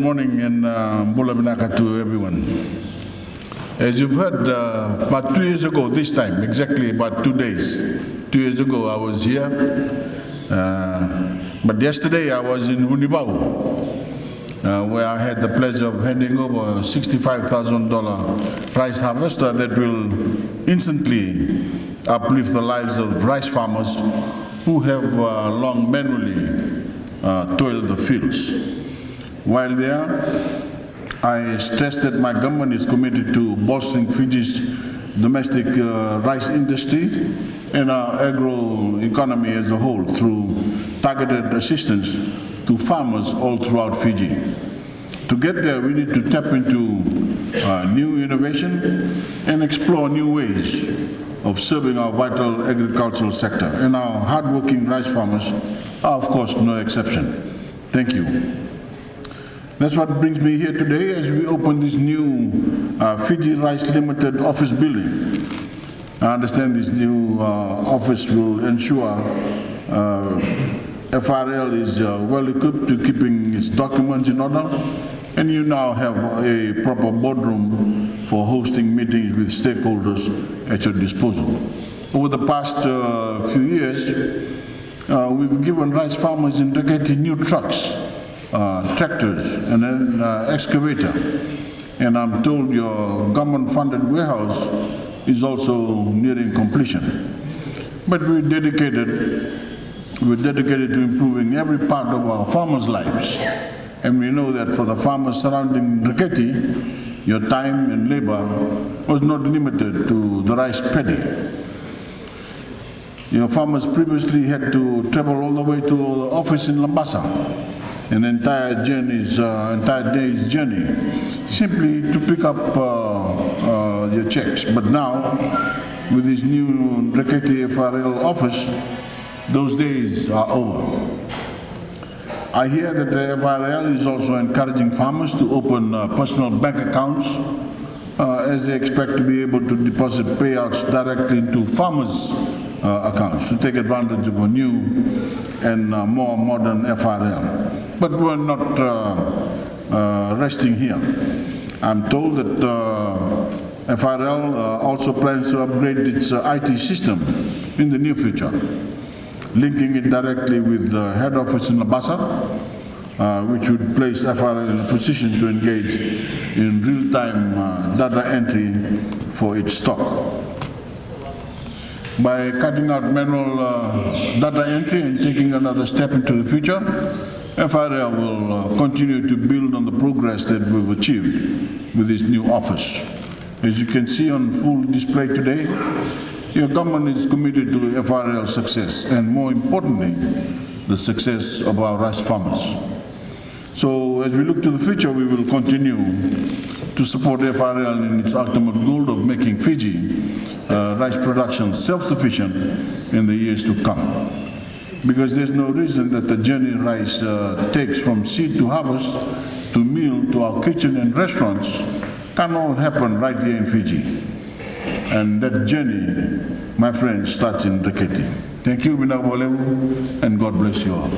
morning and Mbula Minaka to everyone. As you've heard, about 2 years ago, this time, exactly about 2 days, 2 years ago I was here. But yesterday I was in Unibau, where I had the pleasure of handing over a $65,000 rice harvester that will instantly uplift the lives of rice farmers who have long manually toiled the fields. While there, I stressed that my government is committed to bolstering Fiji's domestic rice industry and our agro-economy as a whole through targeted assistance to farmers all throughout Fiji. To get there, we need to tap into new innovation and explore new ways of serving our vital agricultural sector. And our hardworking rice farmers are, of course, no exception. Thank you. That's what brings me here today as we open this new Fiji Rice Limited office building. I understand this new office will ensure FRL is well equipped to keeping its documents in order, and you now have a proper boardroom for hosting meetings with stakeholders at your disposal. Over the past few years, we've given rice farmers in Nreketi new trucks, tractors, and an excavator. And I'm told your government-funded warehouse is also nearing completion. But we're dedicated to improving every part of our farmers' lives. And we know that for the farmers surrounding Nreketi, your time and labor was not limited to the rice paddy. Your farmers previously had to travel all the way to the office in Lambasa, an entire day's journey, simply to pick up your checks. But now, with this new Nreketi FRL office, those days are over. I hear that the FRL is also encouraging farmers to open personal bank accounts as they expect to be able to deposit payouts directly into farmers' accounts to take advantage of a new and more modern FRL. But we're not resting here. I'm told that FRL also plans to upgrade its IT system in the near future, linking it directly with the head office in Labasa, which would place FRL in a position to engage in real-time data entry for its stock. By cutting out manual data entry and taking another step into the future, FRL will continue to build on the progress that we've achieved with this new office. As you can see on full display today, your government is committed to FRL's success, and more importantly, the success of our rice farmers. So as we look to the future, we will continue to support FRL in its ultimate goal of making Fiji rice production self-sufficient in the years to come. Because there's no reason that the journey rice takes from seed to harvest, to meal, to our kitchen and restaurants can all happen right here in Fiji. And that journey, my friends, starts in Nreketi. Thank you, and God bless you all.